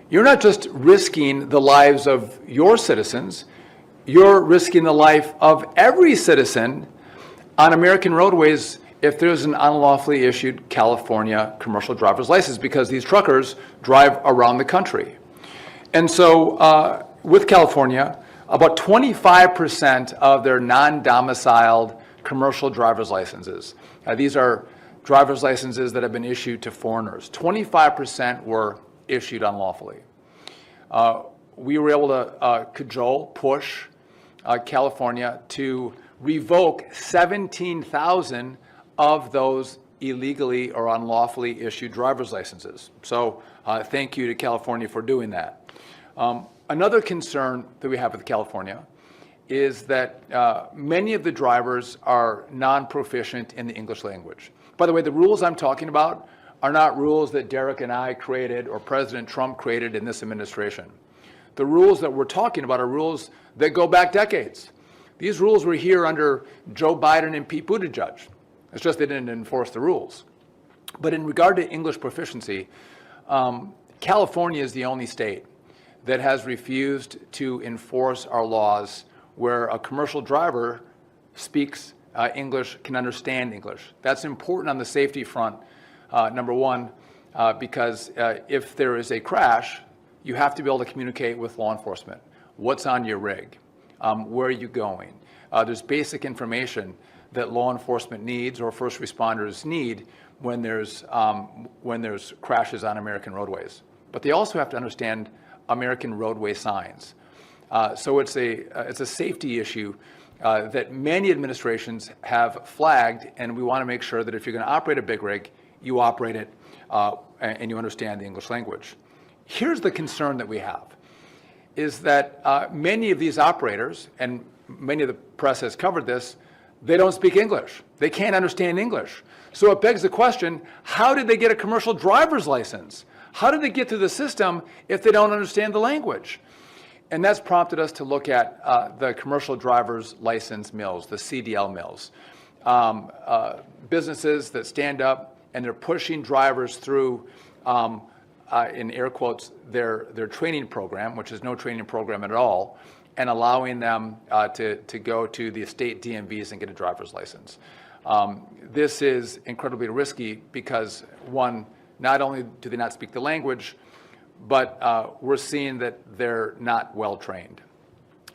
You're not just risking the lives of your citizens, you're risking the life of every citizen on American roadways if there's an unlawfully issued California commercial driver's license, because these truckers drive around the country. And so with California, about 25% of their non-domiciled commercial driver's licenses, these are driver's licenses that have been issued to foreigners, 25% were issued unlawfully. We were able to push California to revoke 17,000 of those illegally or unlawfully issued driver's licenses. So thank you to California for doing that. Another concern that we have with California is that many of the drivers are non-proficient in the English language. By the way, the rules I'm talking about are not rules that Derek and I created or President Trump created in this administration. The rules that we're talking about are rules that go back decades. These rules were here under Joe Biden and Pete Buttigieg. It's just they didn't enforce the rules. But in regard to English proficiency, California is the only state that has refused to enforce our laws where a commercial driver speaks English, can understand English. That's important on the safety front, number one, because if there is a crash, you have to be able to communicate with law enforcement. What's on your rig? Where are you going? There's basic information that law enforcement needs or first responders need when there's crashes on American roadways. But they also have to understand American roadway signs. So it's a safety issue that many administrations have flagged, and we want to make sure that if you're going to operate a big rig, you operate it and you understand the English language. Here's the concern that we have, is that many of these operators, and many of the press has covered this, they don't speak English. They can't understand English. So it begs the question, how did they get a commercial driver's license? How did they get through the system if they don't understand the language? And that's prompted us to look at the commercial driver's license mills, the CDL mills. Businesses that stand up and they're pushing drivers through, in air quotes, their training program, which is no training program at all, and allowing them to go to the state DMVs and get a driver's license. This is incredibly risky because, one, not only do they not speak the language, but we're seeing that they're not well trained.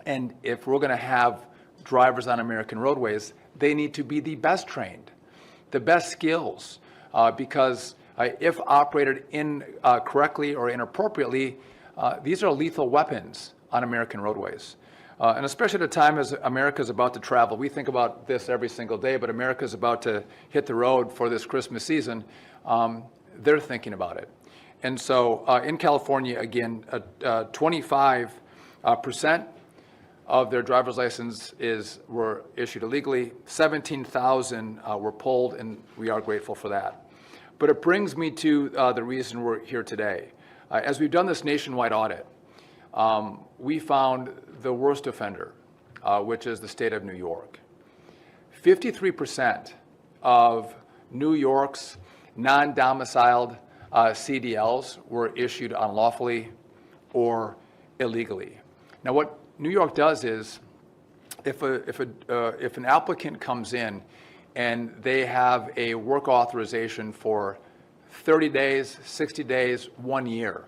And if we're going to have drivers on American roadways, they need to be the best trained, the best skills, because if operated incorrectly or inappropriately, these are lethal weapons on American roadways. And especially at a time as America's about to travel, we think about this every single day, but America's about to hit the road for this Christmas season. They're thinking about it. And so in California, again, 25% of their driver's licenses were issued illegally. 17,000 were pulled, and we are grateful for that. But it brings me to the reason we're here today. As we've done this nationwide audit, we found the worst offender, which is the state of New York. 53% of New York's non-domiciled CDLs were issued unlawfully or illegally. Now, what New York does is, if an applicant comes in and they have a work authorization for 30 days, 60 days, 1 year,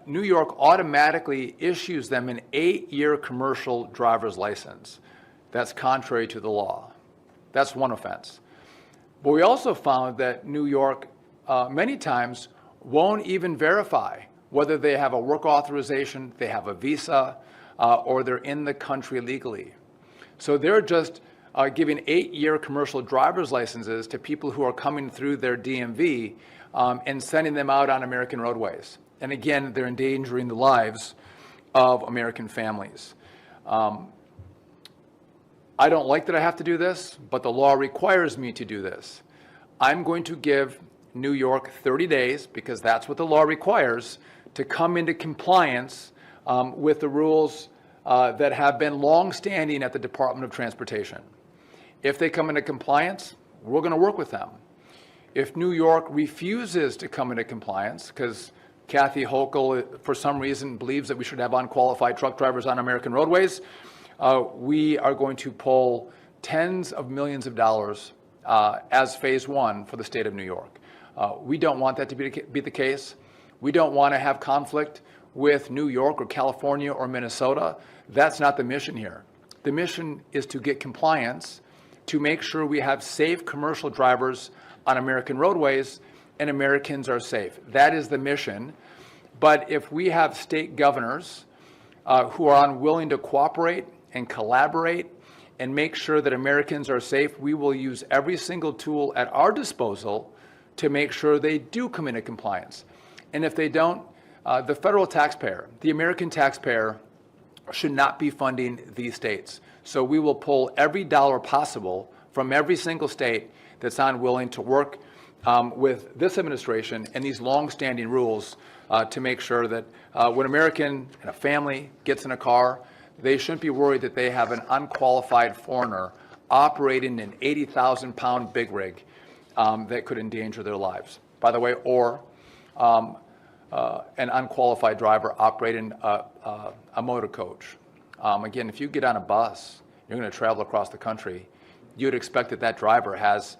New York automatically issues them an 8-year commercial driver's license. That's contrary to the law. That's one offense. But we also found that New York many times won't even verify whether they have a work authorization, they have a visa, or they're in the country legally. So they're just giving 8-year commercial driver's licenses to people who are coming through their DMV and sending them out on American roadways. And again, they're endangering the lives of American families. I don't like that I have to do this, but the law requires me to do this. I'm going to give New York 30 days, because that's what the law requires, to come into compliance with the rules that have been long-standing at the Department of Transportation. If they come into compliance, we're going to work with them. If New York refuses to come into compliance, because Kathy Hochul, for some reason, believes that we should have unqualified truck drivers on American roadways. We are going to pull tens of millions of dollars as phase one for the state of New York. We don't want that to be the case. We don't want to have conflict with New York or California or Minnesota. That's not the mission here. The mission is to get compliance, to make sure we have safe commercial drivers on American roadways and Americans are safe. That is the mission. But if we have state governors who are unwilling to cooperate and collaborate and make sure that Americans are safe, we will use every single tool at our disposal to make sure they do come into compliance. And if they don't, the federal taxpayer, the American taxpayer, should not be funding these states. So we will pull every dollar possible from every single state that's unwilling to work with this administration and these long-standing rules to make sure that when an American and a family gets in a car, they shouldn't be worried that they have an unqualified foreigner operating an 80,000-pound big rig that could endanger their lives. By the way, or an unqualified driver operating a motor coach. Again, if you get on a bus, you're going to travel across the country, you'd expect that that driver has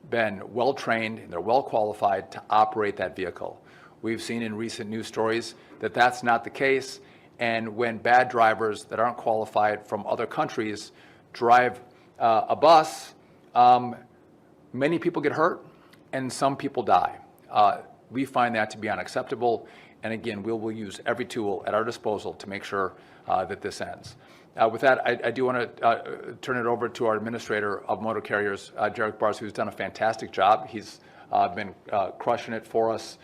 been well-trained and they're well-qualified to operate that vehicle. We've seen in recent news stories that that's not the case, and when bad drivers that aren't qualified from other countries drive a bus, many people get hurt and some people die. We find that to be unacceptable, and again, we will use every tool at our disposal to make sure that this ends. With that, I do want to turn it over to our Administrator of Motor Carriers, Jarek Bars, who's done a fantastic job. He's been crushing it for us.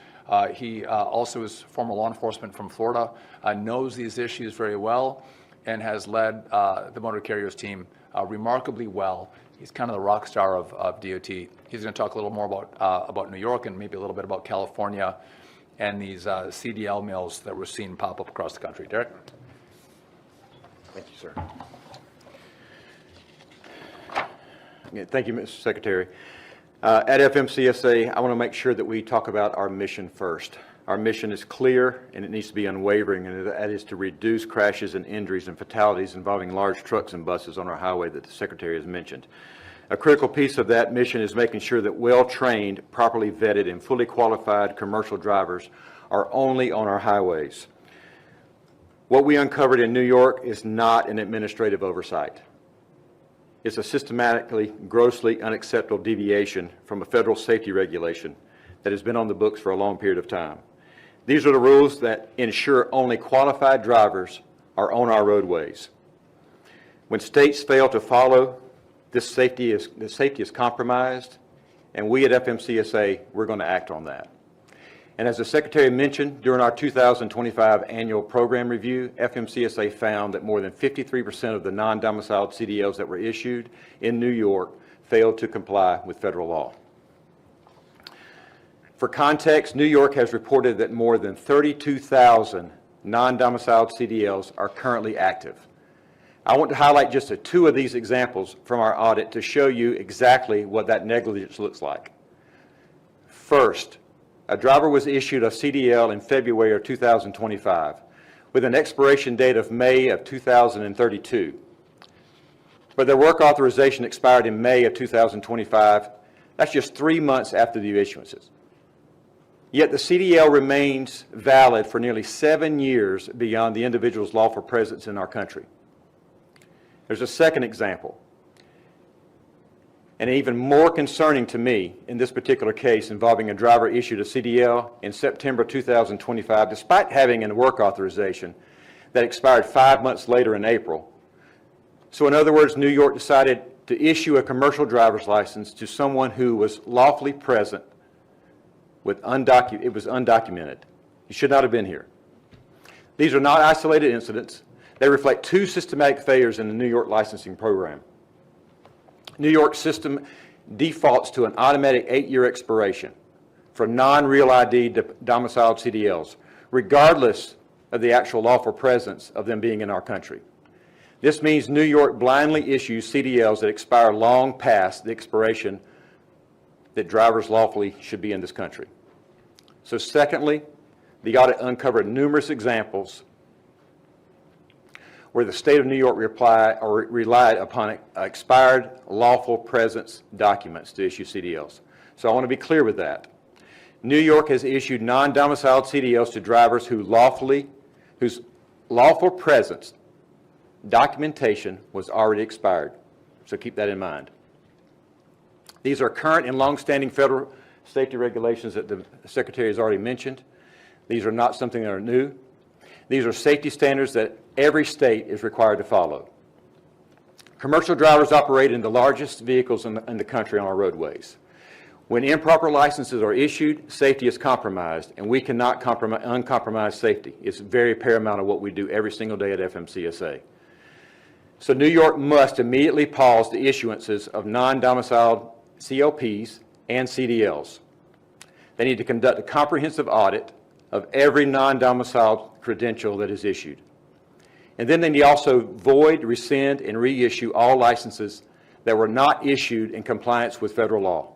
He also is former law enforcement from Florida, knows these issues very well, and has led the motor carriers team remarkably well. He's kind of the rock star of DOT. He's going to talk a little more about New York and maybe a little bit about California and these CDL mills that we're seeing pop up across the country. Derek? Thank you, sir. Yeah, thank you, Mr. Secretary. At FMCSA, I want to make sure that we talk about our mission first. Our mission is clear and it needs to be unwavering, and that is to reduce crashes and injuries and fatalities involving large trucks and buses on our highway that the Secretary has mentioned. A critical piece of that mission is making sure that well-trained, properly vetted, and fully qualified commercial drivers are only on our highways. What we uncovered in New York is not an administrative oversight. It's a systematically, grossly unacceptable deviation from a federal safety regulation that has been on the books for a long period of time. These are the rules that ensure only qualified drivers are on our roadways. When states fail to follow, the safety is compromised, and we at FMCSA, we're going to act on that. And as the Secretary mentioned, during our 2025 annual program review, FMCSA found that more than 53% of the non-domiciled CDLs that were issued in New York failed to comply with federal law. For context, New York has reported that more than 32,000 non-domiciled CDLs are currently active. I want to highlight just two of these examples from our audit to show you exactly what that negligence looks like. First, a driver was issued a CDL in February of 2025 with an expiration date of May of 2032. But their work authorization expired in May of 2025. That's just 3 months after the issuances. Yet the CDL remains valid for nearly 7 years beyond the individual's lawful presence in our country. There's a second example, and even more concerning to me in this particular case involving a driver issued a CDL in September 2025 despite having a work authorization that expired 5 months later in April. So in other words, New York decided to issue a commercial driver's license to someone who was lawfully present with it was undocumented. He should not have been here. These are not isolated incidents. They reflect two systematic failures in the New York licensing program. New York system defaults to an automatic 8-year expiration for non-real ID domiciled CDLs, regardless of the actual lawful presence of them being in our country. This means New York blindly issues CDLs that expire long past the expiration that drivers lawfully should be in this country. So secondly, The audit uncovered numerous examples where the state of New York relied upon expired lawful presence documents to issue CDLs. So I want to be clear with that. New York has issued non-domiciled CDLs to drivers whose lawful presence documentation was already expired. So keep that in mind. These are current and long-standing federal safety regulations that the Secretary has already mentioned. These are not something that are new. These are safety standards that every state is required to follow. Commercial drivers operate in the largest vehicles in the country on our roadways. When improper licenses are issued, safety is compromised, and we cannot uncompromise safety. It's very paramount of what we do every single day at FMCSA. So New York must immediately pause the issuances of non-domiciled COPs and CDLs. They need to conduct a comprehensive audit of every non-domiciled credential that is issued. And then they need also void, rescind, and reissue all licenses that were not issued in compliance with federal law.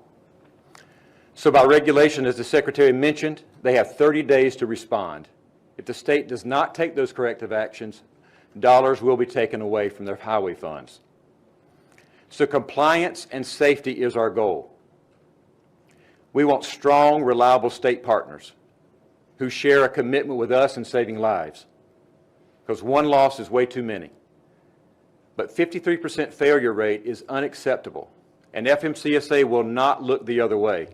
So by regulation, as the Secretary mentioned, they have 30 days to respond. If the state does not take those corrective actions, dollars will be taken away from their highway funds. So compliance and safety is our goal. We want strong, reliable state partners who share a commitment with us in saving lives, because one loss is way too many. But 53% failure rate is unacceptable, and FMCSA will not look the other way.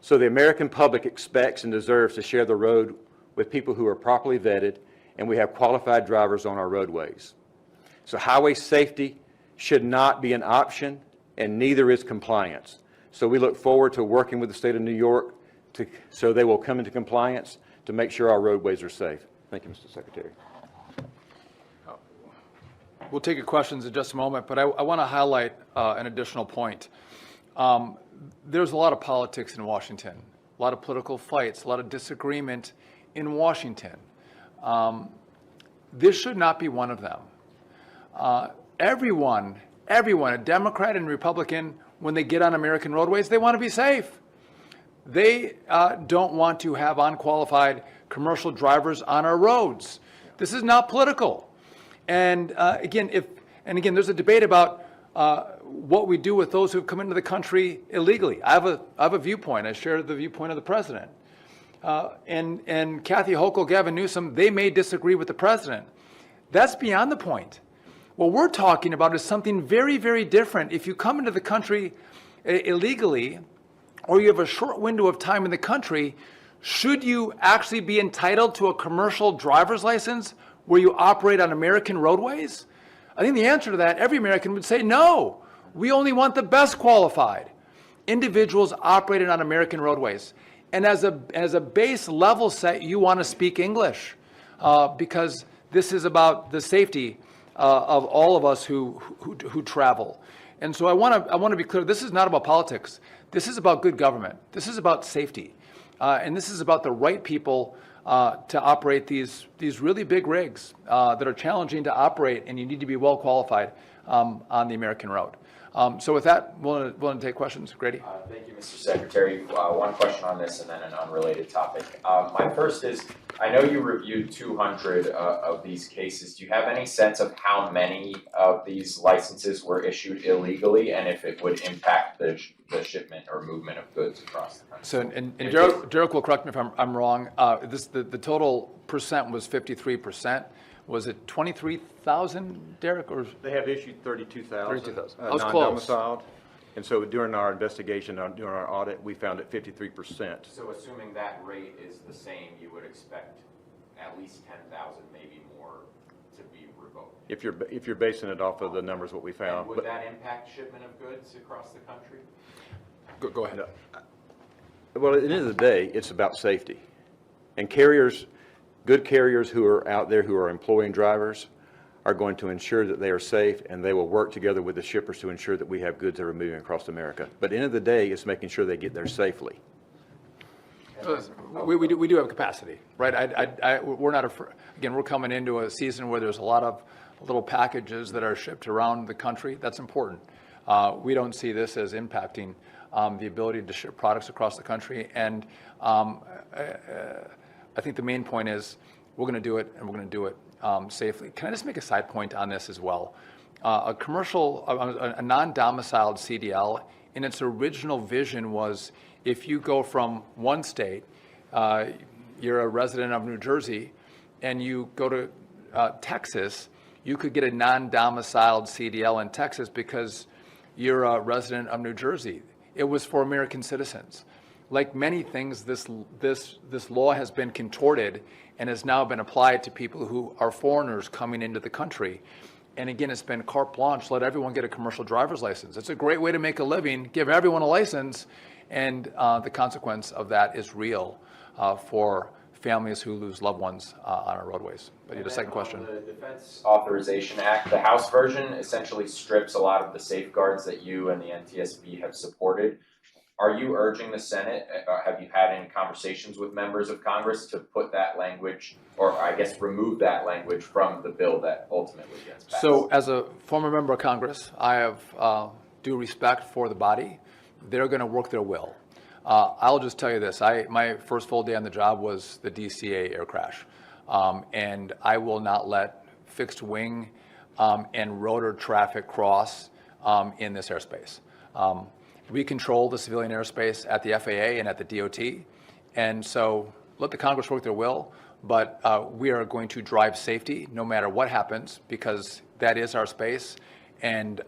So the American public expects and deserves to share the road with people who are properly vetted, and we have qualified drivers on our roadways. So highway safety should not be an option, and neither is compliance. So we look forward to working with the state of New York so they will come into compliance to make sure our roadways are safe. Thank you, Mr. Secretary. We'll take your questions in just a moment, but I want to highlight an additional point. There's a lot of politics in Washington, a lot of political fights, a lot of disagreement in Washington. This should not be one of them. Everyone, a Democrat and Republican, when they get on American roadways, they want to be safe. They don't want to have unqualified commercial drivers on our roads. This is not political. And again, there's a debate about what we do with those who've come into the country illegally. I have a viewpoint. I share the viewpoint of the president. And Kathy Hochul, Gavin Newsom, they may disagree with the president. That's beyond the point. What we're talking about is something very, very different. If you come into the country illegally, or you have a short window of time in the country, should you actually be entitled to a commercial driver's license where you operate on American roadways? I think the answer to that, every American would say no. We only want the best qualified individuals operating on American roadways. And as a base level set, you want to speak English because this is about the safety of all of us who travel. And so I want to be clear, this is not about politics. This is about good government. This is about safety. And this is about the right people to operate these really big rigs that are challenging to operate, and you need to be well qualified on the American road. So with that, we'll take questions. Grady? Thank you, Mr. Secretary. One question on this and then an unrelated topic. My first is, I know you reviewed 200 of these cases. Do you have any sense of how many of these licenses were issued illegally and if it would impact the shipment or movement of goods across the country? So, and Derek will correct me if I'm wrong. The total percent was 53%. Was it 23,000, Derek? Or They have issued 32,000 non-domiciled. And so during our investigation, during our audit, we found that 53%. So assuming that rate is the same, you would expect at least 10,000, maybe more, to be revoked. If you're basing it off of the numbers what we found. And would that impact shipment of goods across the country? Go ahead. Well, at the end of the day, it's about safety. And carriers, good carriers who are out there who are employing drivers are going to ensure that they are safe, and they will work together with the shippers to ensure that we have goods that are moving across America. But at the end of the day, it's making sure they get there safely. We do have capacity, right? We're not again, we're coming into a season where there's a lot of little packages that are shipped around the country. That's important. We don't see this as impacting the ability to ship products across the country. And I think the main point is we're going to do it, and we're going to do it safely. Can I just make a side point on this as well? A non-domiciled CDL, in its original vision was if you go from one state, you're a resident of New Jersey, and you go to Texas, you could get a non-domiciled CDL in Texas because you're a resident of New Jersey. It was for American citizens. Like many things, this law has been contorted and has now been applied to people who are foreigners coming into the country. And again, it's been carte blanche, let everyone get a commercial driver's license. It's a great way to make a living, give everyone a license, and the consequence of that is real for families who lose loved ones on our roadways. But you had a second question. The Defense Authorization Act, the House version essentially strips a lot of the safeguards that you and the NTSB have supported. Are you urging the Senate, have you had any conversations with members of Congress to put that language, or I guess remove that language from the bill that ultimately gets passed? So as a former member of Congress, I have due respect for the body. They're going to work their will. I'll just tell you this. My first full day on the job was the DCA air crash. And I will not let fixed wing and rotor traffic cross in this airspace. We control the civilian airspace at the FAA and at the DOT. And so let the Congress work their will, but we are going to drive safety no matter what happens, because that is our space. And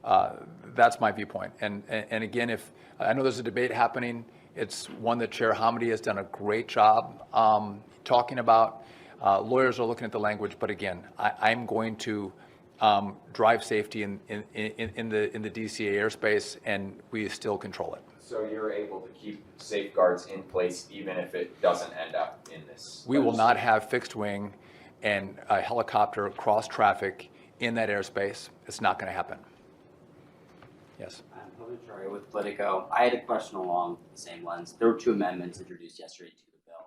that's my viewpoint. And again, if I know there's a debate happening, it's one that Chair Hamidi has done a great job talking about. Lawyers are looking at the language, but again, I'm going to drive safety in the DCA airspace, and we still control it. So you're able to keep safeguards in place even if it doesn't end up in this? We will not have fixed wing and a helicopter cross traffic in that airspace. It's not going to happen. Yes. I'm Pavitri with Politico. I had a question along the same lines. There were two amendments introduced yesterday to the bill.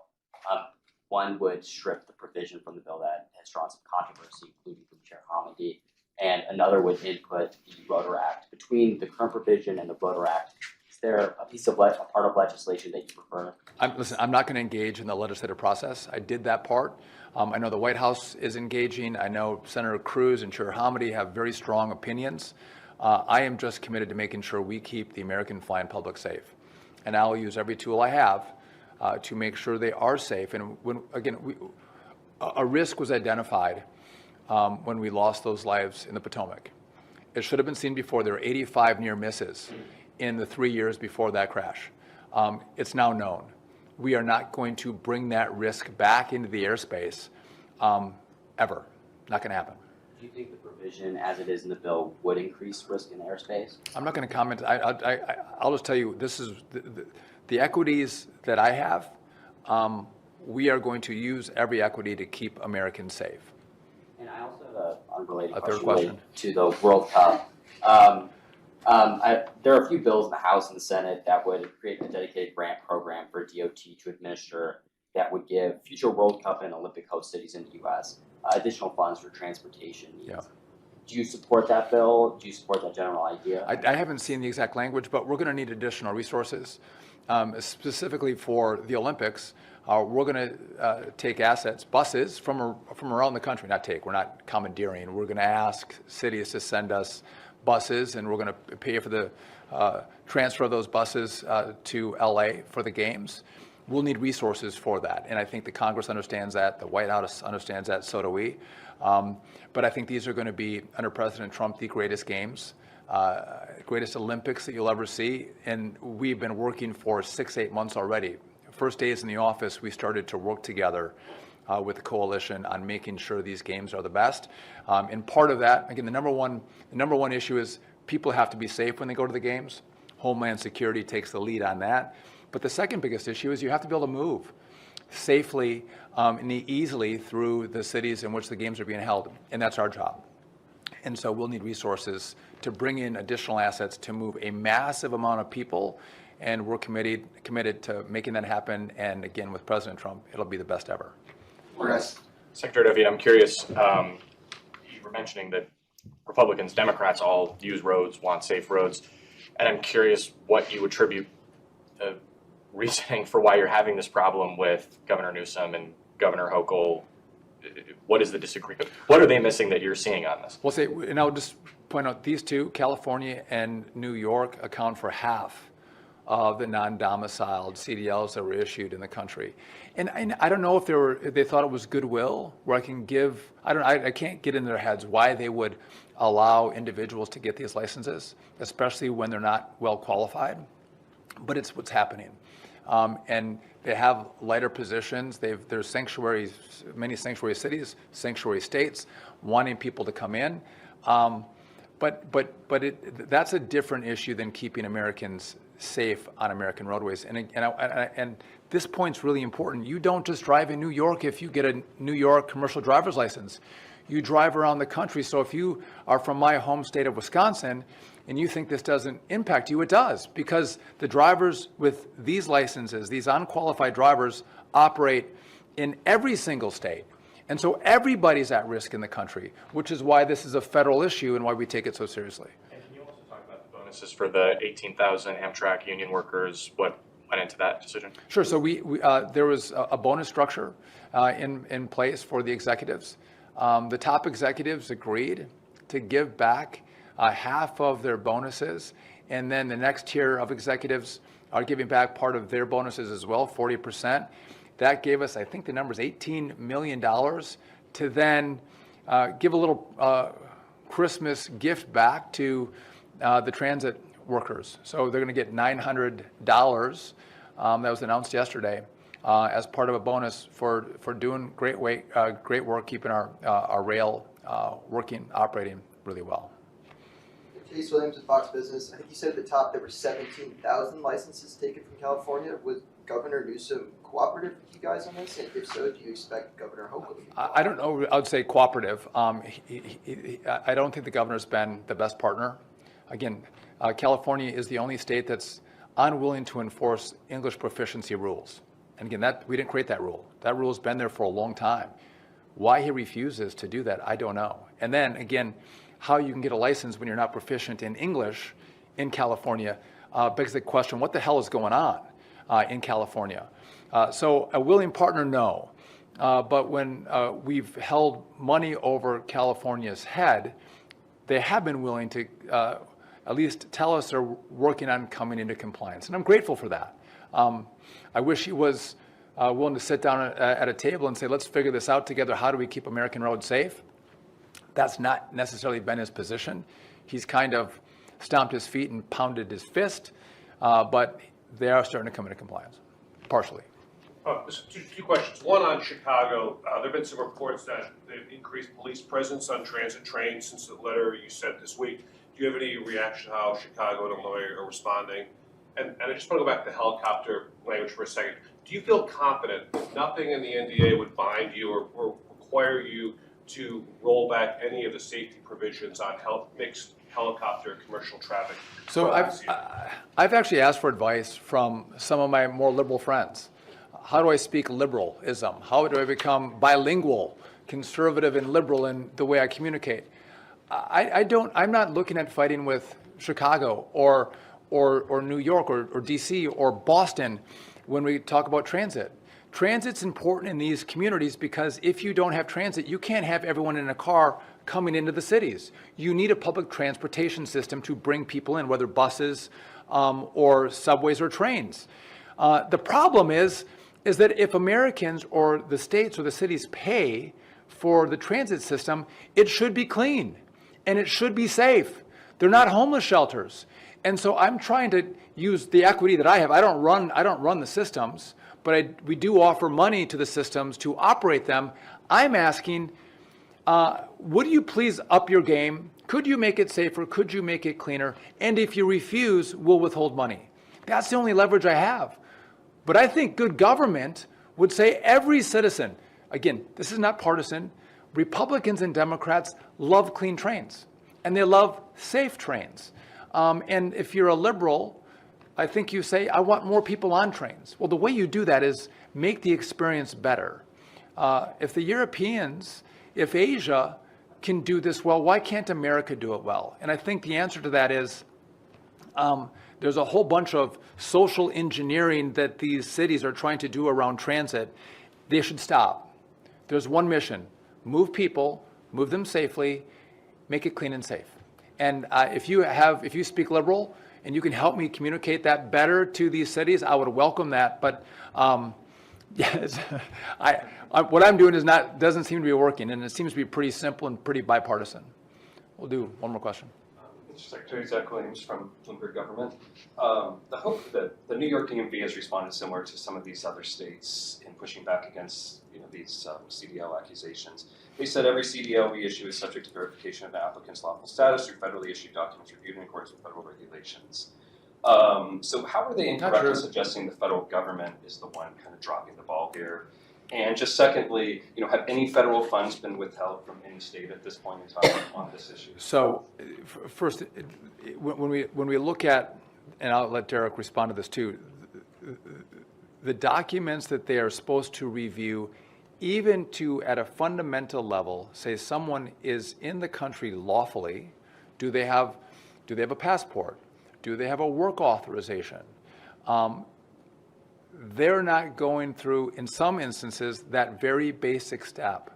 One would strip the provision from the bill that has drawn some controversy, including from Chair Hamidi, and another would input the Rotor Act. Between the current provision and the Rotor Act, is there a piece of a part of legislation that you prefer? Listen, I'm not going to engage in the legislative process. I did that part. I know the White House is engaging. I know Senator Cruz and Chair Hamidi have very strong opinions. I am just committed to making sure we keep the American flying public safe. And I will use every tool I have to make sure they are safe. And when, again, a risk was identified when we lost those lives in the Potomac. It should have been seen before. There were 85 near misses in the 3 years before that crash. It's now known. We are not going to bring that risk back into the airspace ever. Not going to happen. Do you think the provision as it is in the bill would increase risk in airspace? I'm not going to comment. I'll just tell you, this is the equities that I have. We are going to use every equity to keep Americans safe. And I also have an unrelated third question question to the World Cup. There are a few bills in the House and the Senate that would create a dedicated grant program for DOT to administer that would give future World Cup and Olympic host cities in the U.S. Additional funds for transportation needs. Yeah. Do you support that bill? Do you support that general idea? I haven't seen the exact language, but we're going to need additional resources, specifically for the Olympics. We're going to take assets, buses from around the country. We're not commandeering. We're going to ask cities to send us buses, and we're going to pay for the transfer of those buses to LA for the games. We'll need resources for that, and I think the Congress understands that, the White House understands that, so do we. But I think these are going to be, under President Trump, the greatest games, greatest Olympics that you'll ever see, and we've been working for 6-8 months already. First days in the office, we started to work together with the coalition on making sure these games are the best. And part of that, again, the number one issue is people have to be safe when they go to the games. Homeland Security takes the lead on that. But the second biggest issue is you have to be able to move safely and easily through the cities in which the games are being held, and that's our job. And so we'll need resources to bring in additional assets to move a massive amount of people, and we're committed to making that happen. And again, with President Trump, it'll be the best ever. Yes. Secretary Duffy, I'm curious, you were mentioning that Republicans, Democrats all use roads, want safe roads. And I'm curious what you attribute the reasoning for why you're having this problem with Governor Newsom and Governor Hochul. What is the disagreement? What are they missing that you're seeing on this? We'll say, and I'll just point out, these two, California and New York, account for half of the non-domiciled CDLs that were issued in the country. And I don't know if they thought it was goodwill, where I can't get in their heads why they would allow individuals to get these licenses, especially when they're not well qualified. But it's what's happening. And they have lighter positions. There's sanctuaries, many sanctuary cities, sanctuary states, wanting people to come in. But that's a different issue than keeping Americans safe on American roadways. And this point's really important. You don't just drive in New York if you get a New York commercial driver's license. You drive around the country. So if you are from my home state of Wisconsin and you think this doesn't impact you, it does, because the drivers with these licenses, these unqualified drivers, operate in every single state. And so everybody's at risk in the country, which is why this is a federal issue and why we take it so seriously. And can you also talk about the bonuses for the 18,000 Amtrak union workers? What went into that decision? Sure. So there was a bonus structure in place for the executives. The top executives agreed to give back half of their bonuses, and then the next tier of executives are giving back part of their bonuses as well, 40%. That gave us, I think the number is $18 million to then give a little Christmas gift back to the transit workers. So they're going to get $900. That was announced yesterday as part of a bonus for doing great work, keeping our rail operating really well. Chase Williams with Fox Business. I think you said at the top there were 17,000 licenses taken from California. Was Governor Newsom cooperative with you guys on this? And if so, do you expect Governor Hochul to be cooperative? I don't know. I would say cooperative. I don't think the governor's been the best partner. Again, California is the only state that's unwilling to enforce English proficiency rules. And again, we didn't create that rule. That rule has been there for a long time. Why he refuses to do that, I don't know. And then again, how you can get a license when you're not proficient in English in California begs the question, what the hell is going on in California? So a willing partner, no. But when we've held money over California's head, they have been willing to at least tell us they're working on coming into compliance. And I'm grateful for that. I wish he was willing to sit down at a table and say, let's figure this out together. How do we keep American roads safe? That's not necessarily been his position. He's kind of stomped his feet and pounded his fist, but they are starting to come into compliance, partially. Two questions. One on Chicago. There have been some reports that they've increased police presence on transit trains since the letter you sent this week. Do you have any reaction to how Chicago and Illinois are responding? And I just want to go back to helicopter language for a second. Do you feel confident that nothing in the NDA would bind you or require you to roll back any of the safety provisions on mixed helicopter commercial traffic? So I've actually asked for advice from some of my more liberal friends. How do I speak liberalism? How do I become bilingual, conservative and liberal in the way I communicate? I'm not looking at fighting with Chicago or New York or DC or Boston when we talk about transit. Transit's important in these communities because if you don't have transit, you can't have everyone in a car coming into the cities. You need a public transportation system to bring people in, whether buses or subways or trains. The problem is that if Americans or the states or the cities pay for the transit system, it should be clean and it should be safe. They're not homeless shelters. And so I'm trying to use the equity that I have. I don't run the systems, but we do offer money to the systems to operate them. I'm asking, would you please up your game? Could you make it safer? Could you make it cleaner? And if you refuse, we'll withhold money. That's the only leverage I have. But I think good government would say every citizen, again, this is not partisan, Republicans and Democrats love clean trains, and they love safe trains. And if you're a liberal, I think you say, I want more people on trains. Well, the way you do that is make the experience better. If the Europeans, if Asia can do this well, why can't America do it well? And I think the answer to that is there's a whole bunch of social engineering that these cities are trying to do around transit. They should stop. There's one mission: move people, move them safely, make it clean and safe. And if you speak liberal and you can help me communicate that better to these cities, I would welcome that. But yes, what I'm doing doesn't seem to be working, and it seems to be pretty simple and pretty bipartisan. We'll do one more question. Mr. Secretary, Zach Williams from Bloomberg Government. The hope that the New York DMV has responded similar to some of these other states in pushing back against these CDL accusations. They said every CDL we issue is subject to verification of the applicant's lawful status through federally issued documents reviewed in accordance with federal regulations. So how are they incorrect in suggesting the federal government is the one kind of dropping the ball here? And just secondly, have any federal funds been withheld from any state at this point in time on this issue? So, first, when we look at, and I'll let Derek respond to this too, the documents that they are supposed to review, even to at a fundamental level, say someone is in the country lawfully, do they have a passport? Do they have a work authorization? They're not going through, in some instances, that very basic step.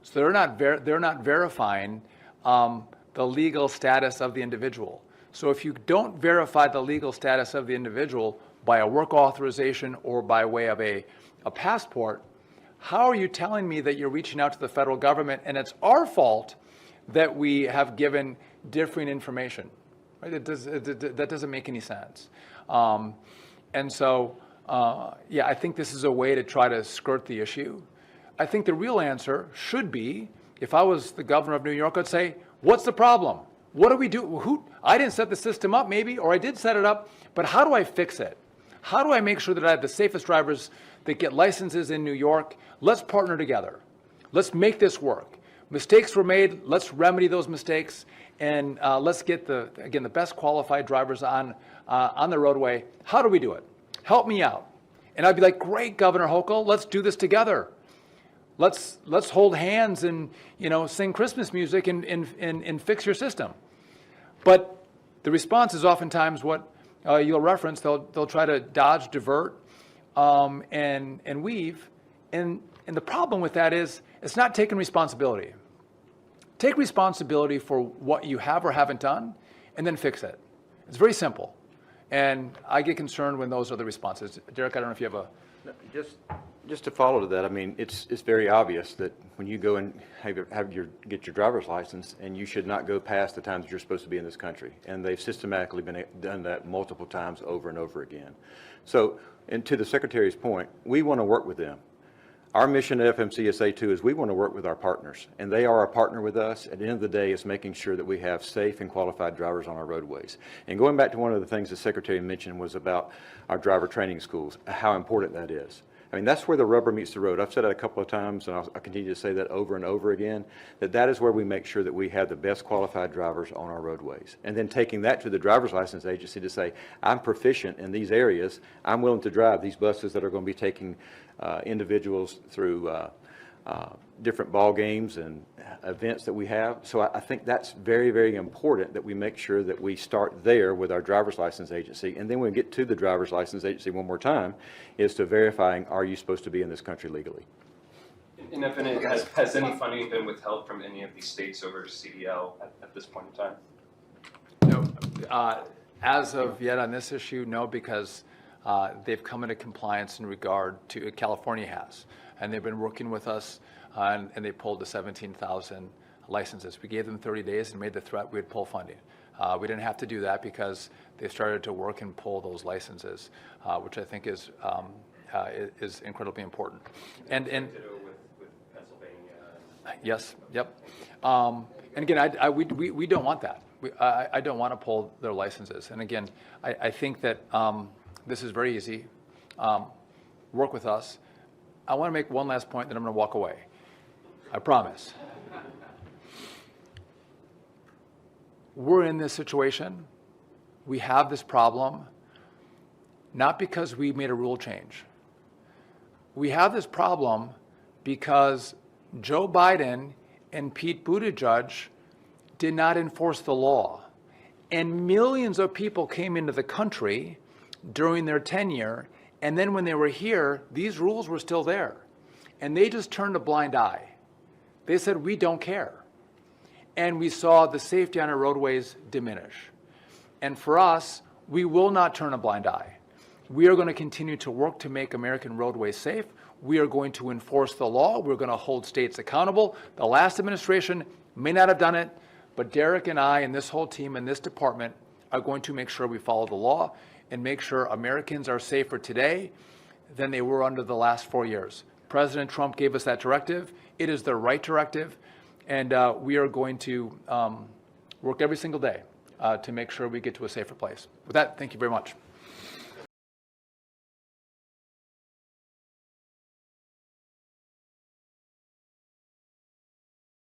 So they're not verifying the legal status of the individual. So if you don't verify the legal status of the individual by a work authorization or by way of a passport, how are you telling me that you're reaching out to the federal government and it's our fault that we have given differing information? Right? That doesn't make any sense. And so, yeah, I think this is a way to try to skirt the issue. I think the real answer should be, if I was the governor of New York, I'd say, what's the problem? What do we do? I didn't set the system up maybe, or I did set it up, but how do I fix it? How do I make sure that I have the safest drivers that get licenses in New York? Let's partner together. Let's make this work. Mistakes were made. Let's remedy those mistakes, and let's get the best qualified drivers on the roadway. How do we do it? Help me out. And I'd be like, great, Governor Hochul, let's do this together. Let's hold hands and sing Christmas music and fix your system. But the response is oftentimes what you'll reference. They'll try to dodge, divert, and weave. And the problem with that is it's not taking responsibility. Take responsibility for what you have or haven't done, and then fix it. It's very simple. And I get concerned when those are the responses. Derek, I don't know if you have a... No, just to follow to that, I mean, it's very obvious that when you go and get your driver's license, and you should not go past the times you're supposed to be in this country. And they've systematically done that multiple times over and over again. So, and to the Secretary's point, we want to work with them. Our mission at FMCSA too is we want to work with our partners, and they are a partner with us. At the end of the day, it's making sure that we have safe and qualified drivers on our roadways. And going back to one of the things the Secretary mentioned was about our driver training schools, how important that is. I mean, that's where the rubber meets the road. I've said that a couple of times, and I'll continue to say that over and over again, that is where we make sure that we have the best qualified drivers on our roadways. And then taking that to the driver's license agency to say, I'm proficient in these areas. I'm willing to drive these buses that are going to be taking individuals through different ball games and events that we have. So I think that's very, very important that we make sure that we start there with our driver's license agency. And then when we get to the driver's license agency one more time, is to verifying, are you supposed to be in this country legally? And if any, has any funding been withheld from any of these states over CDL at this point in time? No, as of yet on this issue, no, because they've come into compliance in regard to, California has, and they've been working with us, and they pulled the 17,000 licenses. We gave them 30 days and made the threat we'd pull funding. We didn't have to do that because they started to work and pull those licenses, which I think is incredibly important. And with Pennsylvania. Yes, yep. And again, we don't want that. I don't want to pull their licenses. And again, I think that this is very easy. Work with us. I want to make one last point, then I'm going to walk away. I promise. We're in this situation. We have this problem, not because we made a rule change. We have this problem because Joe Biden and Pete Buttigieg did not enforce the law. And millions of people came into the country during their tenure, and then when they were here, these rules were still there. And they just turned a blind eye. They said, we don't care. And we saw the safety on our roadways diminish. And for us, we will not turn a blind eye. We are going to continue to work to make American roadways safe. We are going to enforce the law. We're going to hold states accountable. The last administration may not have done it, but Derek and I and this whole team and this department are going to make sure we follow the law and make sure Americans are safer today than they were under the last 4 years. President Trump gave us that directive. It is the right directive, and we are going to work every single day to make sure we get to a safer place. With that, thank you very much.